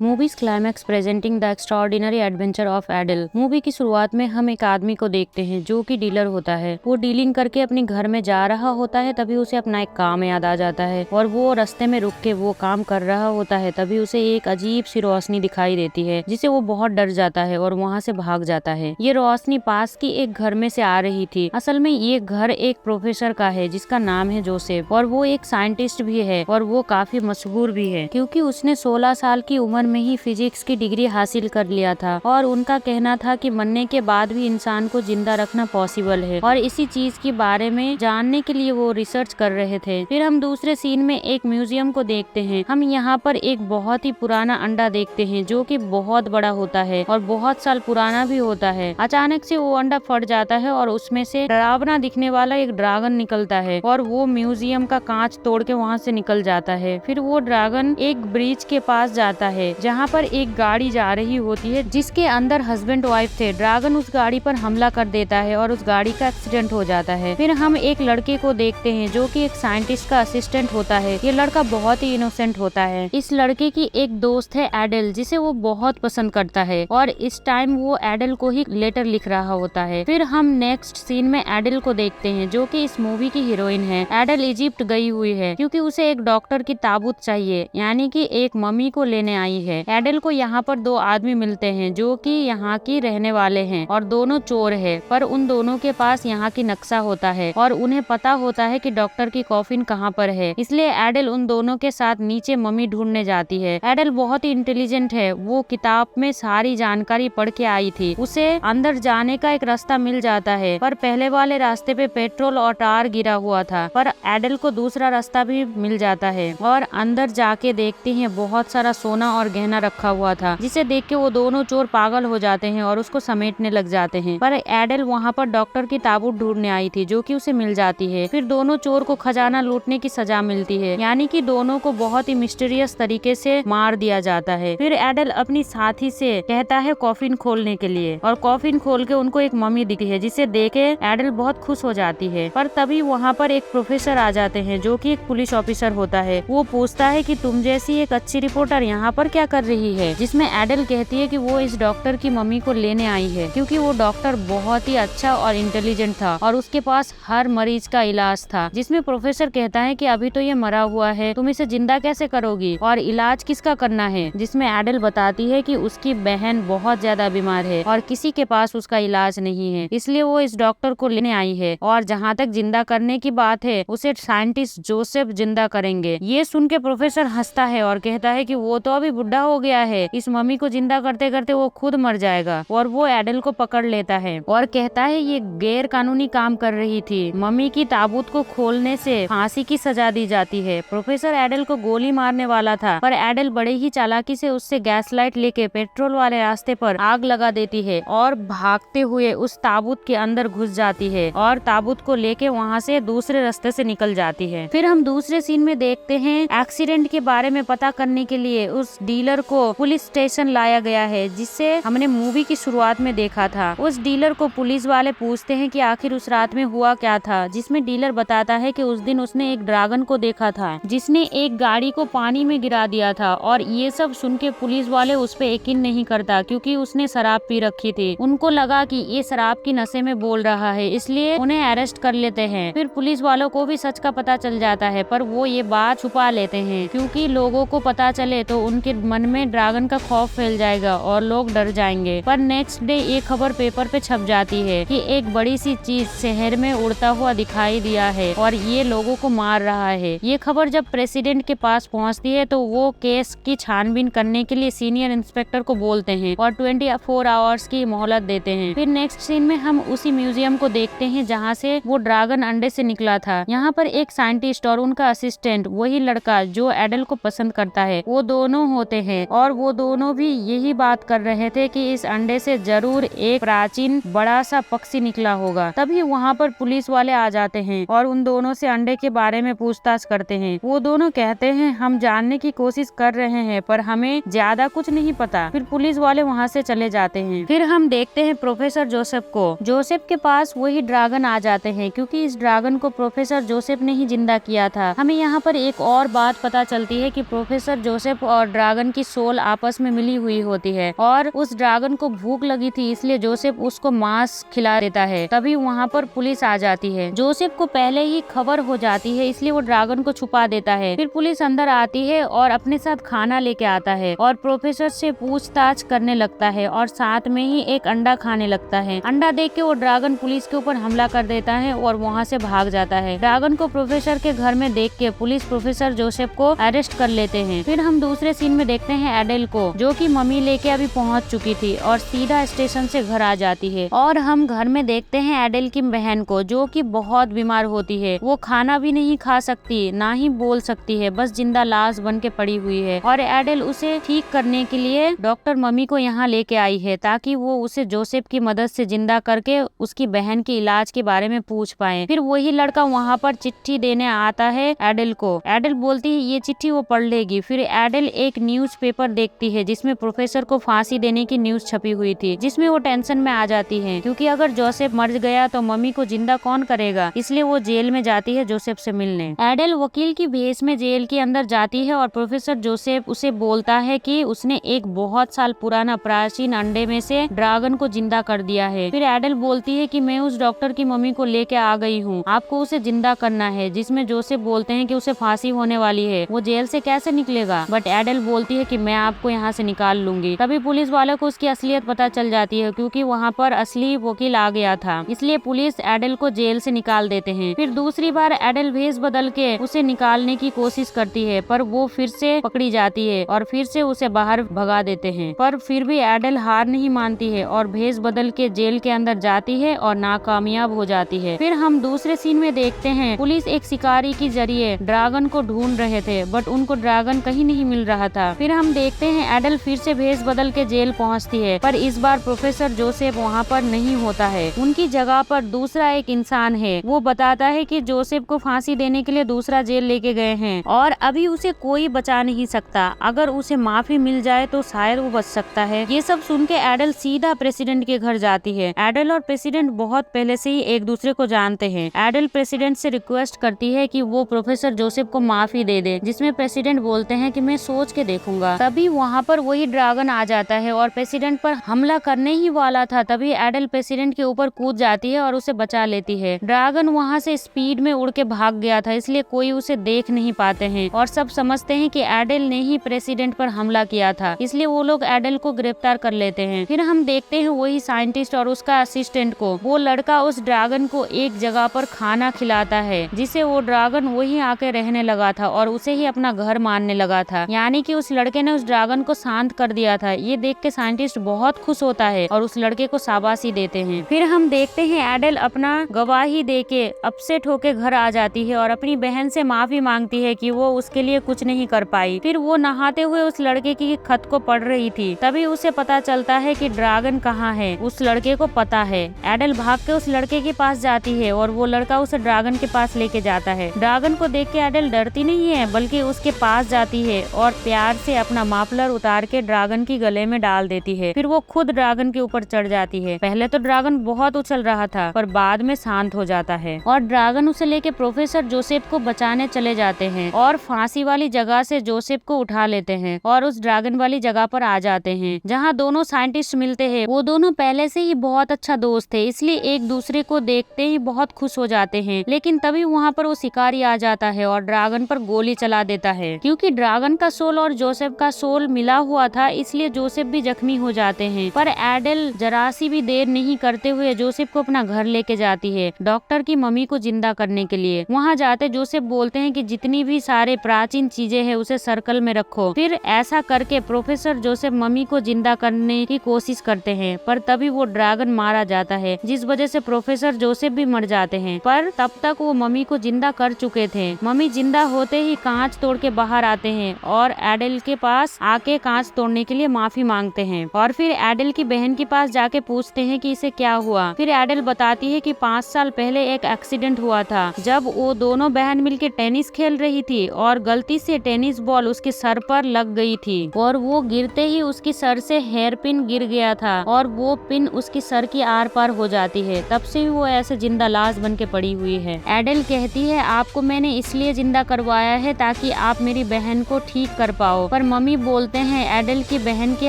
Movies climax presenting the extraordinary adventure of एडल। Movie की शुरुआत में हम एक आदमी को देखते हैं जो कि डीलर होता है। वो डीलिंग करके अपने घर में जा रहा होता है, तभी उसे अपना एक काम याद आ जाता है और वो रास्ते में रुक के वो काम कर रहा होता है। तभी उसे एक अजीब सी रोशनी दिखाई देती है जिसे वो बहुत डर जाता है और वहाँ से भाग जाता है। ये रोशनी पास की एक घर में से आ रही थी। असल में ये घर एक प्रोफेसर का है जिसका नाम है जोसेफ, और वो एक साइंटिस्ट भी है और वो काफी मशहूर भी है क्योंकि उसने 16 साल की उम्र में ही फिजिक्स की डिग्री हासिल कर लिया था। और उनका कहना था कि मरने के बाद भी इंसान को जिंदा रखना पॉसिबल है, और इसी चीज के बारे में जानने के लिए वो रिसर्च कर रहे थे। फिर हम दूसरे सीन में एक म्यूजियम को देखते हैं। हम यहाँ पर एक बहुत ही पुराना अंडा देखते हैं जो कि बहुत बड़ा होता है और बहुत साल पुराना भी होता है। अचानक से वो अंडा फट जाता है और उसमें से डरावना दिखने वाला एक ड्रैगन निकलता है और वो म्यूजियम का कांच तोड़ के वहाँ से निकल जाता है। फिर वो ड्रैगन एक ब्रिज के पास जाता है जहाँ पर एक गाड़ी जा रही होती है जिसके अंदर हस्बैंड वाइफ थे। ड्रैगन उस गाड़ी पर हमला कर देता है और उस गाड़ी का एक्सीडेंट हो जाता है। फिर हम एक लड़के को देखते हैं जो कि एक साइंटिस्ट का असिस्टेंट होता है। ये लड़का बहुत ही इनोसेंट होता है। इस लड़के की एक दोस्त है एडल, जिसे वो बहुत पसंद करता है और इस टाइम वो एडल को ही लेटर लिख रहा होता है। फिर हम नेक्स्ट सीन में एडल को देखते हैं जो कि इस मूवी की हीरोइन है। एडल इजिप्ट गई हुई है क्योंकि उसे एक डॉक्टर की ताबूत चाहिए, यानी कि एक मम्मी को लेने आई है। एडल को यहाँ पर दो आदमी मिलते हैं जो कि यहाँ की रहने वाले हैं और दोनों चोर है, पर उन दोनों के पास यहाँ की नक्शा होता है और उन्हें पता होता है कि डॉक्टर की कॉफिन कहाँ पर है। इसलिए एडल उन दोनों के साथ नीचे मम्मी ढूंढने जाती है। एडल बहुत ही इंटेलिजेंट है। वो किताब में सारी जानकारी पढ़ के आई थी। उसे अंदर जाने का एक रास्ता मिल जाता है, पर पहले वाले रास्ते पे पेट्रोल और टार गिरा हुआ था। पर एडल को दूसरा रास्ता भी मिल जाता है और अंदर जाके देखते हैं बहुत सारा सोना और गहना रखा हुआ था, जिसे देख के वो दोनों चोर पागल हो जाते हैं और उसको समेटने लग जाते हैं। पर एडल वहाँ पर डॉक्टर की ताबूत ढूंढने आई थी जो कि उसे मिल जाती है। फिर दोनों चोर को खजाना लूटने की सजा मिलती है, यानी कि दोनों को बहुत ही मिस्टीरियस तरीके से मार दिया जाता है। फिर एडल अपनी साथी से कहता है कॉफिन खोलने के लिए, और कॉफिन खोल के उनको एक मम्मी दिखती है जिसे देखे एडल बहुत खुश हो जाती है। पर तभी वहाँ पर एक प्रोफेसर आ जाते हैं जो कि एक पुलिस ऑफिसर होता है। वो पूछता है कि तुम जैसी एक अच्छी रिपोर्टर यहाँ पर क्या कर रही है, जिसमें एडल कहती है कि वो इस डॉक्टर की मम्मी को लेने आई है क्योंकि वो डॉक्टर बहुत ही अच्छा और इंटेलिजेंट था और उसके पास हर मरीज का इलाज था। जिसमें प्रोफेसर कहता है कि अभी तो ये मरा हुआ है, तुम इसे जिंदा कैसे करोगी और इलाज किसका करना है। जिसमें एडल बताती है कि उसकी बहन बहुत ज्यादा बीमार है और किसी के पास उसका इलाज नहीं है, इसलिए वो इस डॉक्टर को लेने आई है। और जहाँ तक जिंदा करने की बात है, उसे साइंटिस्ट जोसेफ जिंदा करेंगे। ये सुन के प्रोफेसर हंसता है और कहता है कि वो तो अभी बुढ़ा हो गया है, इस मम्मी को जिंदा करते करते वो खुद मर जाएगा। और वो एडल को पकड़ लेता है और कहता है ये गैर कानूनी काम कर रही थी। मम्मी की ताबूत को खोलने से फांसी की सजा दी जाती है। प्रोफेसर एडल को गोली मारने वाला था, पर एडल बड़े ही चालाकी से उससे गैस लाइट लेके पेट्रोल वाले रास्ते पर आग लगा देती है और भागते हुए उस ताबूत के अंदर घुस जाती है और ताबूत को लेके वहाँ से दूसरे रास्ते से निकल जाती है। फिर हम दूसरे सीन में देखते हैं एक्सीडेंट के बारे में पता करने के लिए उस डीलर को पुलिस स्टेशन लाया गया है, जिससे हमने मूवी की शुरुआत में देखा था। उस डीलर को पुलिस वाले पूछते हैं कि आखिर उस रात में हुआ क्या था, जिसमें डीलर बताता है कि उस दिन उसने एक ड्रैगन को देखा था जिसने एक गाड़ी को पानी में गिरा दिया था। और ये सब सुन के पुलिस वाले उस पे यकीन नहीं करता क्योंकि उसने शराब पी रखी थी। उनको लगा कि ये शराब की नशे में बोल रहा है, इसलिए उन्हें अरेस्ट कर लेते हैं। फिर पुलिस वालों को भी सच का पता चल जाता है, पर वो ये बात छुपा लेते हैं क्योंकि लोगों को पता चले तो उनके मन में ड्रैगन का खौफ फैल जाएगा और लोग डर जाएंगे। पर नेक्स्ट डे ये खबर पेपर पे छप जाती है कि एक बड़ी सी चीज शहर में उड़ता हुआ दिखाई दिया है और ये लोगों को मार रहा है। ये खबर जब प्रेसिडेंट के पास पहुंचती है तो वो केस की छानबीन करने के लिए सीनियर इंस्पेक्टर को बोलते हैं और 24 आवर्स की मोहलत देते हैं। फिर नेक्स्ट सीन में हम उसी म्यूजियम को देखते हैं जहाँ से वो ड्रैगन अंडे से निकला था। यहाँ पर एक साइंटिस्ट और उनका असिस्टेंट, वही लड़का जो एडल को पसंद करता है, वो दोनों होते हैं और वो दोनों भी यही बात कर रहे थे कि इस अंडे से जरूर एक प्राचीन बड़ा सा पक्षी निकला होगा। तभी वहाँ पर पुलिस वाले आ जाते हैं और उन दोनों से अंडे के बारे में पूछताछ करते हैं। वो दोनों कहते हैं हम जानने की कोशिश कर रहे हैं पर हमें ज्यादा कुछ नहीं पता। फिर पुलिस वाले वहाँ से चले जाते हैं। फिर हम देखते हैं प्रोफेसर जोसेफ को। जोसेफ के पास वही ड्रैगन आ जाते हैं क्योंकि इस ड्रैगन को प्रोफेसर जोसेफ ने ही जिंदा किया था। हमें यहाँ पर एक और बात पता चलती है कि प्रोफेसर जोसेफ और ड्रैगन की सोल आपस में मिली हुई होती है और उस ड्रैगन को भूख लगी थी, इसलिए जोसेफ उसको मांस खिला देता है। तभी वहाँ पर पुलिस आ जाती है। जोसेफ को पहले ही खबर हो जाती है, इसलिए वो ड्रैगन को छुपा देता है। फिर पुलिस अंदर आती है और अपने साथ खाना लेके आता है और प्रोफेसर से पूछताछ करने लगता है और साथ में ही एक अंडा खाने लगता है। अंडा देख के वो ड्रैगन पुलिस के ऊपर हमला कर देता है और वहाँ से भाग जाता है। ड्रैगन को प्रोफेसर के घर में देख के पुलिस प्रोफेसर जोसेफ को अरेस्ट कर लेते हैं। फिर हम दूसरे सीन में देखते हैं एडेल को, जो कि मम्मी लेके अभी पहुंच चुकी थी और सीधा स्टेशन से घर आ जाती है। और हम घर में देखते हैं एडेल की बहन को, जो कि बहुत बीमार होती है। वो खाना भी नहीं खा सकती, ना ही बोल सकती है, बस जिंदा लाश बन के पड़ी हुई है। और एडेल उसे ठीक करने के लिए डॉक्टर मम्मी को यहाँ लेके आई है, ताकि वो उसे जोसेफ की मदद से जिंदा करके उसकी बहन के इलाज के बारे में पूछ पाए। फिर वही लड़का वहाँ पर चिट्ठी देने आता है एडेल को। एडेल बोलती है ये चिट्ठी वो पढ़ लेगी। फिर एडेल एक न्यूज़पेपर देखती है जिसमें प्रोफेसर को फांसी देने की न्यूज छपी हुई थी, जिसमें वो टेंशन में आ जाती है, क्योंकि अगर जोसेफ मर गया तो मम्मी को जिंदा कौन करेगा। इसलिए वो जेल में जाती है जोसेफ से मिलने। एडेल वकील की भेष में जेल के अंदर जाती है और प्रोफेसर जोसेफ उसे बोलता है कि उसने एक बहुत साल पुराना प्राचीन अंडे में से ड्रैगन को जिंदा कर दिया है। फिर एडेल बोलती है कि मैं उस डॉक्टर की मम्मी को लेके आ गई हूँ, आपको उसे जिंदा करना है। जिसमें जोसेफ बोलते हैं कि उसे फांसी होने वाली है, वो जेल से कैसे निकलेगा। बट एडेल बोलती है कि मैं आपको यहाँ से निकाल लूंगी। तभी पुलिस वालों को उसकी असलियत पता चल जाती है, क्योंकि वहाँ पर असली वकील आ गया था। इसलिए पुलिस एडेल को जेल से निकाल देते हैं। फिर दूसरी बार एडेल भेष बदल के उसे निकालने की कोशिश करती है, पर वो फिर से पकड़ी जाती है और फिर से उसे बाहर भगा देते हैं। पर फिर भी एडेल हार नहीं मानती है और भेष बदल के जेल के अंदर जाती है और नाकामयाब हो जाती है। फिर हम दूसरे सीन में देखते हैं पुलिस एक शिकारी के जरिए ड्रैगन को ढूंढ रहे थे, बट उनको ड्रैगन कहीं नहीं मिल रहा था। फिर हम देखते हैं एडेल फिर से भेष बदल के जेल पहुंचती है, पर इस बार प्रोफेसर जोसेफ वहां पर नहीं होता है। उनकी जगह पर दूसरा एक इंसान है। वो बताता है कि जोसेफ को फांसी देने के लिए दूसरा जेल लेके गए हैं और अभी उसे कोई बचा नहीं सकता। अगर उसे माफी मिल जाए तो शायद वो बच सकता है। ये सब सुन के एडेल सीधा प्रेसिडेंट के घर जाती है। एडेल और प्रेसिडेंट बहुत पहले से ही एक दूसरे को जानते हैं। एडेल प्रेसिडेंट से रिक्वेस्ट करती है कि वो प्रोफेसर जोसेफ को माफी दे दे, जिसमें प्रेसिडेंट बोलते हैं कि मैं सोच के देखूंगा। तभी वहाँ पर वही ड्रैगन आ जाता है और प्रेसिडेंट पर हमला करने ही वाला था। तभी एडेल प्रेसिडेंट के ऊपर कूद जाती है और उसे बचा लेती है। ड्रैगन वहाँ से स्पीड में उड़ के भाग गया था, इसलिए कोई उसे देख नहीं पाते हैं और सब समझते हैं कि एडेल ने ही प्रेसिडेंट पर हमला किया था। इसलिए वो लोग एडेल को गिरफ्तार कर लेते हैं। फिर हम देखते हैं वही साइंटिस्ट और उसका असिस्टेंट को। वो लड़का उस ड्रैगन को एक जगह पर खाना खिलाता है, जिसे वो ड्रैगन वही आके रहने लगा था और उसे ही अपना घर मानने लगा था। यानी कि उस लड़के ने उस ड्रैगन को शांत कर दिया था। ये देख के साइंटिस्ट बहुत खुश होता है और उस लड़के को शाबाशी देते हैं। फिर हम देखते हैं एडेल अपना गवाही देके अपसेट होके घर आ जाती है और अपनी बहन से माफी मांगती है कि वो उसके लिए कुछ नहीं कर पाई। फिर वो नहाते हुए उस लड़के की खत को पढ़ रही थी। तभी उसे पता चलता है कि ड्रैगन कहाँ है। उस लड़के को पता है। एडेल भाग के उस लड़के के पास जाती है और वो लड़का उसे ड्रैगन के पास लेके जाता है। ड्रैगन को देख के एडेल डरती नहीं है, बल्कि उसके पास जाती है और प्यार से अपना माफलर उतार के ड्रैगन की गले में डाल देती है। फिर वो खुद ड्रैगन के ऊपर चढ़ जाती है। पहले तो ड्रैगन बहुत उछल रहा था, पर बाद में शांत हो जाता है और ड्रैगन उसे लेके प्रोफेसर जोसेफ को बचाने चले जाते हैं और फांसी वाली जगह से जोसेफ को उठा लेते हैं और उस ड्रैगन वाली जगह पर आ जाते हैं, जहाँ दोनों साइंटिस्ट मिलते हैं। वो दोनों पहले से ही बहुत अच्छा दोस्त थे, इसलिए एक दूसरे को देखते ही बहुत खुश हो जाते हैं। लेकिन तभी वहाँ पर वो शिकारी आ जाता है और ड्रैगन पर गोली चला देता है। क्योंकि ड्रैगन का सोल और जोसेफ का सोल मिला हुआ था, इसलिए जोसेफ भी जख्मी हो जाते हैं। पर एडेल जरा सी भी देर नहीं करते हुए जोसेफ को अपना घर लेके जाती है डॉक्टर की मम्मी को जिंदा करने के लिए। वहाँ जाते जोसेफ बोलते हैं कि जितनी भी सारे प्राचीन चीजें हैं उसे सर्कल में रखो। फिर ऐसा करके प्रोफेसर जोसेफ मम्मी को जिंदा करने की कोशिश करते हैं, पर तभी वो ड्रैगन मारा जाता है, जिस वजह से प्रोफेसर जोसेफ भी मर जाते हैं। पर तब तक वो मम्मी को जिंदा कर चुके थे। मम्मी जिंदा होते ही कांच तोड़ के बाहर आते हैं और एडेल के पास आके कांच तोड़ने के लिए माफी मांगते हैं और फिर एडेल की बहन के पास जाके पूछते हैं कि इसे क्या हुआ। फिर एडेल बताती है कि 5 साल पहले एक एक्सीडेंट हुआ था, जब वो दोनों बहन मिलके टेनिस खेल रही थी और गलती से टेनिस बॉल उसके सर पर लग गई थी और वो गिरते ही उसके सर से हेयर पिन गिर गया था और वो पिन उसके सर की आर पार हो जाती है। तब से वो ऐसे जिंदा लाश बन के पड़ी हुई है। एडेल कहती है आपको मैंने इसलिए जिंदा करवाया है ताकि आप मेरी बहन को ठीक कर पाओ, पर मम्मी बोलते हैं एडल की बहन की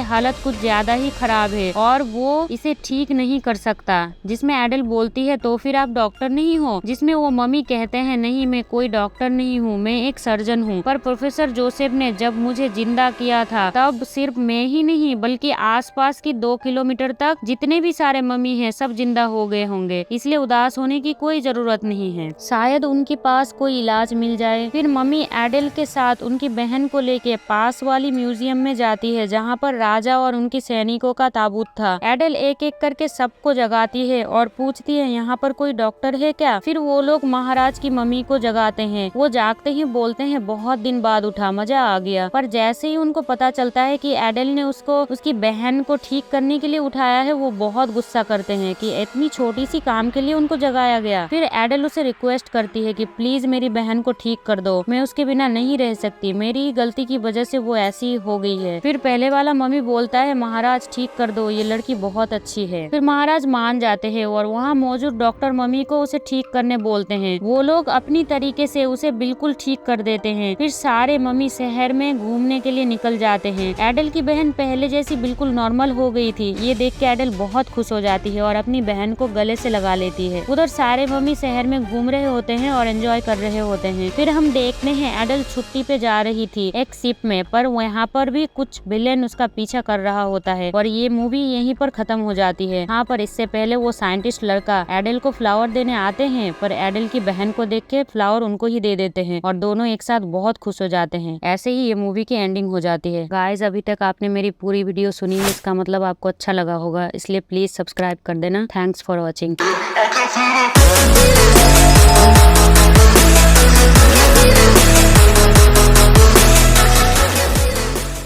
हालत कुछ ज्यादा ही खराब है और वो इसे ठीक नहीं कर सकता। जिसमें एडल बोलती है तो फिर आप डॉक्टर नहीं हो, जिसमें वो मम्मी कहते हैं नहीं मैं कोई डॉक्टर नहीं हूँ, मैं एक सर्जन हूँ। पर प्रोफेसर जोसेफ ने जब मुझे जिंदा किया था तब सिर्फ मैं ही नहीं बल्कि आसपास की 2 किलोमीटर तक जितने भी सारे मम्मी हैं सब जिंदा हो गए होंगे, इसलिए उदास होने की कोई जरूरत नहीं है, शायद उनके पास कोई इलाज मिल जाए। फिर मम्मी एडल के साथ उनकी बहन को लेके पास वाली म्यूजियम में जाती है जहाँ पर राजा और उनके सैनिकों का ताबूत था। एडल एक एक करके सबको जगाती है और पूछती है यहाँ पर कोई डॉक्टर है क्या। फिर वो लोग महाराज की मम्मी को जगाते हैं। वो जागते ही बोलते हैं बहुत दिन बाद उठा, मजा आ गया। पर जैसे ही उनको पता चलता है कि एडल ने उसको उसकी बहन को ठीक करने के लिए उठाया है, वो बहुत गुस्सा करते हैं कि इतनी छोटी सी काम के लिए उनको जगाया गया। फिर एडल उसे रिक्वेस्ट करती है कि प्लीज मेरी बहन को ठीक कर दो, मैं उसके बिना नहीं रह सकती, मेरी गलती की वजह से वो ऐसी हो गई है। फिर पहले वाला मम्मी बोलता है महाराज ठीक कर दो, ये लड़की बहुत अच्छी है। फिर महाराज मान जाते हैं और वहाँ मौजूद डॉक्टर मम्मी को उसे ठीक करने बोलते हैं। वो लोग अपनी तरीके से उसे बिल्कुल ठीक कर देते हैं। फिर सारे मम्मी शहर में घूमने के लिए निकल जाते हैं। एडल की बहन पहले जैसी बिल्कुल नॉर्मल हो गई थी। ये देख के एडल बहुत खुश हो जाती है और अपनी बहन को गले से लगा लेती है। उधर सारे मम्मी शहर में घूम रहे होते हैं और एंजॉय कर रहे होते हैं। फिर हम देखते हैं एडल छुट्टी पे जा रही थी एक शिप में, पर यहाँ पर भी कुछ विलेन उसका पीछा कर रहा होता है और ये मूवी यहीं पर खत्म हो जाती है। हाँ, पर इससे पहले वो साइंटिस्ट लड़का एडल को फ्लावर देने आते हैं, पर एडल की बहन को देख के फ्लावर उनको ही दे देते हैं और दोनों एक साथ बहुत खुश हो जाते हैं। ऐसे ही ये मूवी की एंडिंग हो जाती है। गाइस, अभी तक आपने मेरी पूरी वीडियो सुनी है, इसका मतलब आपको अच्छा लगा होगा, इसलिए प्लीज सब्सक्राइब कर देना। Thanks for watching.